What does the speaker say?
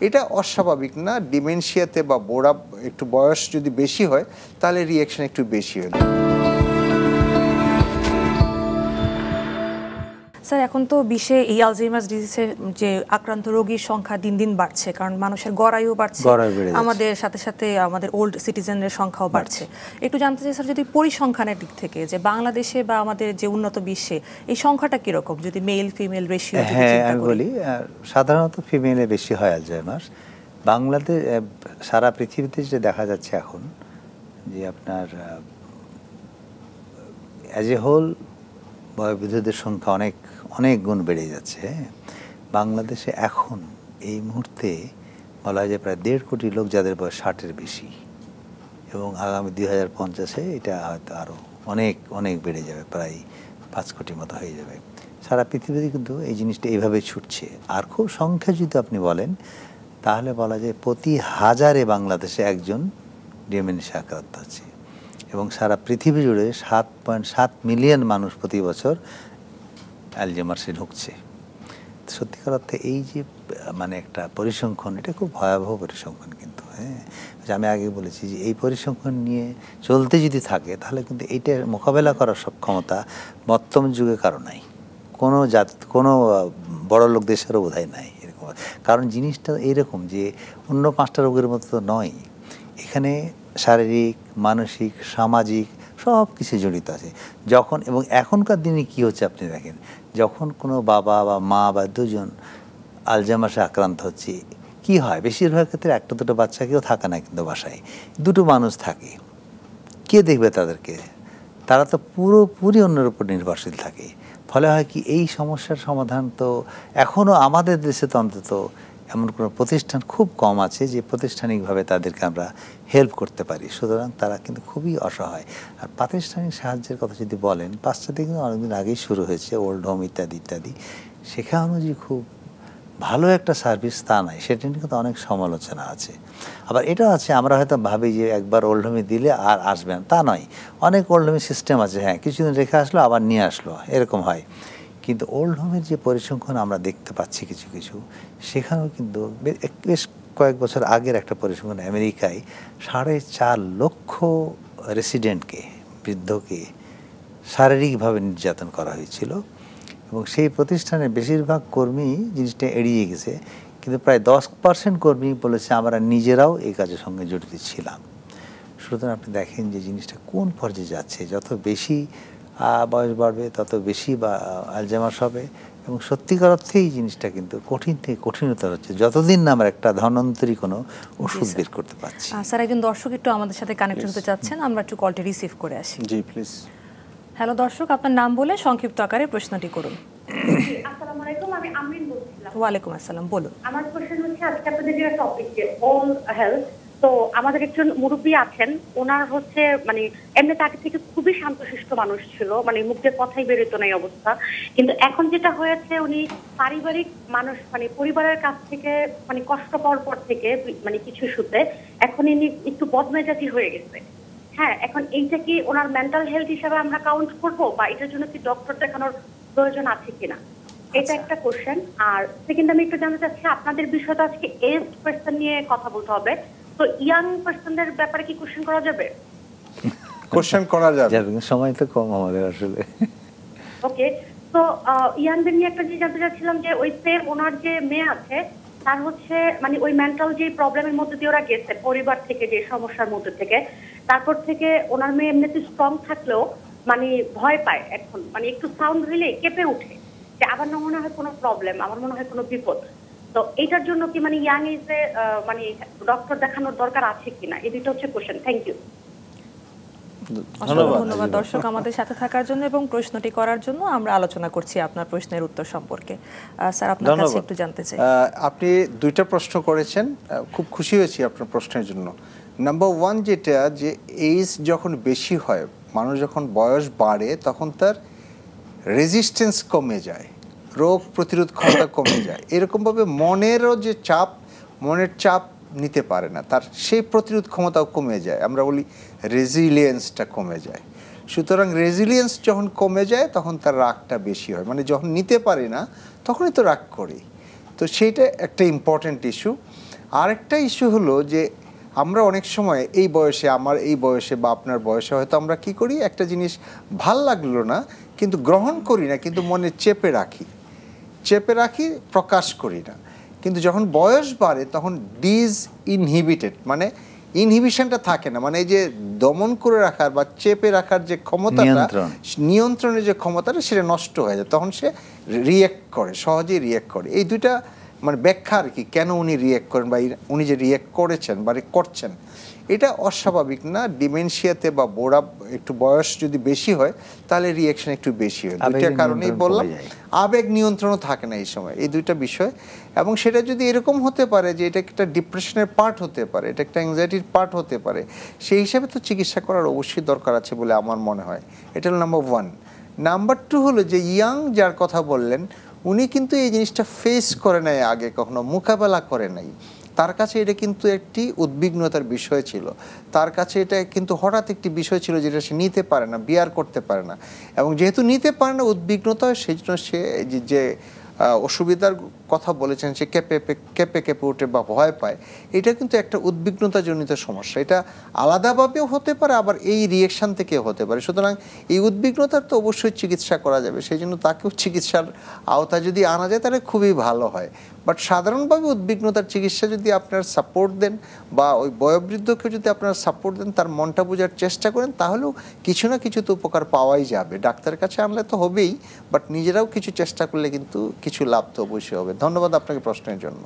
এটা অস্বাভাবিক না। ডিমেনশিয়াতে বা বুড়া একটু বয়স যদি বেশি হয় তাহলে রিঅ্যাকশন একটু বেশি হয়। স্যার এখন তো বিশ্বে এই আলঝেইমার্স ডিজিজের যে আক্রান্ত রোগীর সংখ্যা দিন দিন বাড়ছে, কারণ মানুষের গড়ায়ু বাড়ছে, আমাদের সাথে সাথে আমাদের ওল্ড সিটিজেনের সংখ্যাও বাড়ছে। একটু জানতে চাই স্যার, যদি পরিসংখ্যানের দিক থেকে যে বাংলাদেশে বা আমাদের যে উন্নত বিশ্বে এই সংখ্যাটা কিরকম, যদি মেল ফিমেল রেশিও যদি চিন্তা করি? বলি সাধারণত ফিমেলে বেশি হয় আলঝেইমার্স। বাংলাদেশ সারা পৃথিবীতে যে দেখা যাচ্ছে এখন যে আপনার অ্যাজ এ হোল বয়োবৃদ্ধদের সংখ্যা অনেক অনেক গুণ বেড়ে যাচ্ছে। বাংলাদেশে এখন এই মুহূর্তে বলা হয় যে প্রায় 1.5 কোটি লোক যাদের বয়স 60-এর বেশি, এবং আগামী 2050-এ এটা হয়তো আরও অনেক অনেক বেড়ে যাবে, প্রায় 5 কোটির মতো হয়ে যাবে। সারা পৃথিবীতে কিন্তু এই জিনিসটা এইভাবে ছুটছে। আর খুব সংখ্যা যদি আপনি বলেন তাহলে বলা যায় প্রতি 1000-এ বাংলাদেশে একজন ডিমেনশিয়া আক্রান্ত আছে, এবং সারা পৃথিবী জুড়ে 7.7 মিলিয়ন মানুষ প্রতি বছর অ্যালঝেইমার্সে ঢুকছে। সত্যিকার অর্থে এই যে মানে একটা পরিসংখ্যান, এটা খুব ভয়াবহ পরিসংখ্যান কিন্তু। আমি আগে বলেছি যে এই পরিসংখ্যান নিয়ে চলতে যদি থাকে তাহলে কিন্তু এইটার মোকাবেলা করার সক্ষমতা বর্তমান যুগে কারো নাই, কোনো বড় লোক দেশেরও বোধহয় নাই এরকম। কারণ জিনিসটা এইরকম যে অন্য 5টা রোগের মতো নয়, এখানে শারীরিক, মানসিক, সামাজিক সব কিছু জড়িত আছে। যখন এবং এখনকার দিনে কি হচ্ছে আপনি দেখেন, যখন কোনো বাবা বা মা বা দুজন আলঝেইমার্সে আক্রান্ত হচ্ছে, কি হয় বেশিরভাগ ক্ষেত্রে 1-2 বাচ্চা কেউ থাকে না, কিন্তু বাসায় 2 মানুষ থাকে। কে দেখবে তাদেরকে? তারা তো পুরোপুরি অন্যের উপর নির্ভরশীল থাকে। ফলে হয় কি, এই সমস্যার সমাধান তো এখনও আমাদের দেশে তো অন্তত এমন কোনো প্রতিষ্ঠান খুব কম আছে যে প্রাতিষ্ঠানিকভাবে তাদেরকে আমরা হেল্প করতে পারি। সুতরাং তারা কিন্তু খুবই অসহায়। আর প্রাতিষ্ঠানিক সাহায্যের কথা যদি বলেন, পাশ্চাত্যে কিন্তু অনেকদিন আগেই শুরু হয়েছে, ওল্ড হোম ইত্যাদি ইত্যাদি। সেখানেও যে খুব ভালো একটা সার্ভিস তা নাই, সেটা নিয়ে কিন্তু অনেক সমালোচনা আছে। আবার এটাও আছে, আমরা হয়তো ভাবি যে একবার ওল্ড হোমে দিলে আর আসবে না, তা নয়। অনেক ওল্ড হোমের সিস্টেম আছে, হ্যাঁ কিছুদিন রেখে আসলো আবার নিয়ে আসলো, এরকম হয়। কিন্তু ওল্ড হোমের যে পরিসংখ্যান আমরা দেখতে পাচ্ছি কিছু কিছু, সেখানেও কিন্তু বেশ কয়েক বছর আগের একটা পরিসংখ্যান, আমেরিকায় 4.5 লক্ষ রেসিডেন্টকে, বৃদ্ধকে শারীরিকভাবে নির্যাতন করা হয়েছিল, এবং সেই প্রতিষ্ঠানের বেশিরভাগ কর্মী জিনিসটা এড়িয়ে গেছে, কিন্তু প্রায় 10% কর্মী বলেছে আমরা নিজেরাও এই কাজের সঙ্গে জড়িত ছিলাম। সুতরাং আপনি দেখেন যে জিনিসটা কোন পর্যায়ে যাচ্ছে। যত বেশি বয়স বাড়বে তত বেশি আলঝেইমার্স হবে, এবং সত্যিকার অর্থে এই জিনিসটা কিন্তু কঠিন থেকে কঠিনতর হচ্ছে যতদিন না আমরা একটা ধন্বন্তরী কোনো ওষুধ বের করতে পারছি। স্যার, একজন দর্শক একটু আমাদের সাথে কানেক্ট হতে চাচ্ছেন, আমরা একটু কলটি রিসিভ করে আসি। জি প্লিজ। হ্যালো দর্শক, আপনার নাম বলে সংক্ষিপ্ত আকারে প্রশ্নটি করুন। আসসালামু আলাইকুম, আমি আমরিন বলছিলাম। ওয়ালাইকুম আসসালাম, বলুন। আমার কোশ্চেন হচ্ছে, আজকে আপনাদের যে টপিক যে অল হেলথ, তো আমাদের একজন মুরব্বী আছেন, ওনার হচ্ছে মানে এমনিতে আগে থেকে খুবই শান্তশিষ্ট মানুষ ছিল, মানে মুখ দিয়ে কথাই বেরোতো না এই অবস্থা। কিন্তু এখন যেটা হয়েছে, উনি পারিবারিক মানুষ মানে পরিবারের কাছ থেকে মানে কষ্ট পাওয়ার পর থেকে মানে কিছু ইস্যুতে এখন ইনি একটু বদমেজাজি হয়ে গেছে। হ্যাঁ, এখন এইটা কি ওনার মেন্টাল হেলথ হিসাবে আমরা কাউন্ট করবো, বা এটার জন্য কি ডক্টর দেখানোর প্রয়োজন আছে কিনা, এটা একটা কোশ্চেন। আর সেকেন্ড, আমি একটু জানতে চাচ্ছি, আপনাদের বিষয়টা আজকে এজড পারসন নিয়ে কথা বলতে হবে, তো ইয়াং পারসনদের ব্যাপারে কি কোশ্চেন করা যাবে? কোশ্চেন করা যাবে, সময় তো কম আমাদের আসলে। ওকে, তো ইয়াংদের নিয়ে একটা জিনিস জানতে চাচ্ছিলাম যে ওই সেম ওনার যে মেয়ে আছে, তার হচ্ছে মানে ওই মেন্টাল যে প্রবলেমের মধ্যে দিয়ে ওরা গেছে পরিবার থেকে, যে সমস্যার মধ্যে থেকে, তারপর থেকে ওনার মেয়ে এমনিতে স্ট্রং থাকলেও মানে ভয় পায় এখন, মানে একটু সাউন্ড হইলে কেঁপে উঠে যে আবার না মনে হয় কোনো প্রবলেম, আমার মনে হয় কোনো বিপদ। তো এইটার জন্য কি মানে ইয়াং এজে মানে ডক্টর দেখানোর দরকার আছে কিনা, এই দুটো হচ্ছে কোশ্চেন। Thank you. ধন্যবাদ দর্শক আমাদের সাথে থাকার জন্য এবং প্রশ্নটি করার জন্য। আমরা আলোচনা করছি আপনার প্রশ্নের উত্তর সম্পর্কে। স্যার, আপনার কাছে একটু জানতে চাই। আপনি 2টা প্রশ্ন করেছেন, খুব খুশি হয়েছি আপনার প্রশ্নের জন্য। নাম্বার 1 যেটা, যে এজ যখন বেশি হয়, মানুষ যখন বয়স বাড়ে তখন তার রেজিস্ট্যান্স কমে যায়, রোগ প্রতিরোধ ক্ষমতা কমে যায়। এরকমভাবে মনেরও যে চাপ, মনের চাপ নিতে পারে না, তার সেই প্রতিরোধ ক্ষমতাও কমে যায়। আমরা বলি রেজিলিয়েন্সটা কমে যায়। সুতরাং রেজিলিয়েন্স যখন কমে যায় তখন তার রাগটা বেশি হয়, মানে যখন নিতে পারি না তখনই তো রাগ করি। তো সেইটা একটা ইম্পর্ট্যান্ট ইস্যু। আরেকটা ইস্যু হলো যে আমরা অনেক সময় এই বয়সে, আমার এই বয়সে বা আপনার বয়সে হয়তো আমরা কি করি, একটা জিনিস ভাল লাগলো না কিন্তু গ্রহণ করি না, কিন্তু মনে চেপে রাখি, প্রকাশ করি না। কিন্তু যখন বয়স বাড়ে তখন ইনহিবিটেড, মানে ইনহিবিশনটা থাকে না, মানে এই যে দমন করে রাখার বা চেপে রাখার যে ক্ষমতাটা, নিয়ন্ত্রণের যে ক্ষমতাটা, সেটা নষ্ট হয়ে যায়। তখন সে রিঅ্যাক্ট করে, সহজেই রিঅ্যাক্ট করে। এই দুইটা মানে ব্যাখ্যা আর কি, কেন উনি রিঅ্যাক্ট করেন বা উনি যে রিঅ্যাক্ট করেছেন বা করছেন, এটা অস্বাভাবিক না। ডিমেনশিয়াতে বা বোড়া একটু বয়স যদি বেশি হয় তাহলে রিঅ্যাকশন একটু বেশি হয়। দুইটা কারণেই বললাম, আবেগ নিয়ন্ত্রণও থাকে না এই সময়, এই দুইটা বিষয়। এবং সেটা যদি এরকম হতে পারে যে এটা একটা ডিপ্রেশনের পার্ট হতে পারে, এটা একটা অ্যাংজাইটির পার্ট হতে পারে, সেই হিসাবে তো চিকিৎসা করার অবশ্যই দরকার আছে বলে আমার মনে হয়। এটা হলো নাম্বার 1। নাম্বার 2 হলো যে ইয়াং যার কথা বললেন, উনি কিন্তু এই জিনিসটা ফেস করে নাই আগে, কখনো মোকাবেলা করে নাই। তার কাছে এটা কিন্তু একটি উদ্বিগ্নতার বিষয় ছিল, তার কাছে এটা কিন্তু হঠাৎ একটি বিষয় ছিল যেটা সে নিতে পারে না, বিয়ার করতে পারে না। এবং যেহেতু নিতে পারে না, উদ্বিগ্নতা, সেই জন্য সে যে অসুবিধার কথা বলেছেন, সে কেঁপে ওঠে বা ভয় পায়, এটা কিন্তু একটা উদ্বিগ্নতাজনিত সমস্যা। এটা আলাদাভাবেও হতে পারে, আবার এই রিয়েকশন থেকেও হতে পারে। সুতরাং এই উদ্বিগ্নতার তো অবশ্যই চিকিৎসা করা যাবে, সেই জন্য তাকেও চিকিৎসার আওতা যদি আনা যায় তাহলে খুবই ভালো হয়। বাট সাধারণভাবে উদ্বিগ্নতার চিকিৎসা যদি আপনার সাপোর্ট দেন বা ওই বয়োবৃদ্ধকে যদি আপনারা সাপোর্ট দেন, তার মনটা বোঝার চেষ্টা করেন, তাহলেও কিছু না কিছু তো উপকার পাওয়াই যাবে। ডাক্তারের কাছে আনলে তো হবেই, বাট নিজেরাও কিছু চেষ্টা করলে কিন্তু কিছু লাভ তো অবশ্যই হবে। ধন্যবাদ আপনাকে প্রশ্নের জন্য।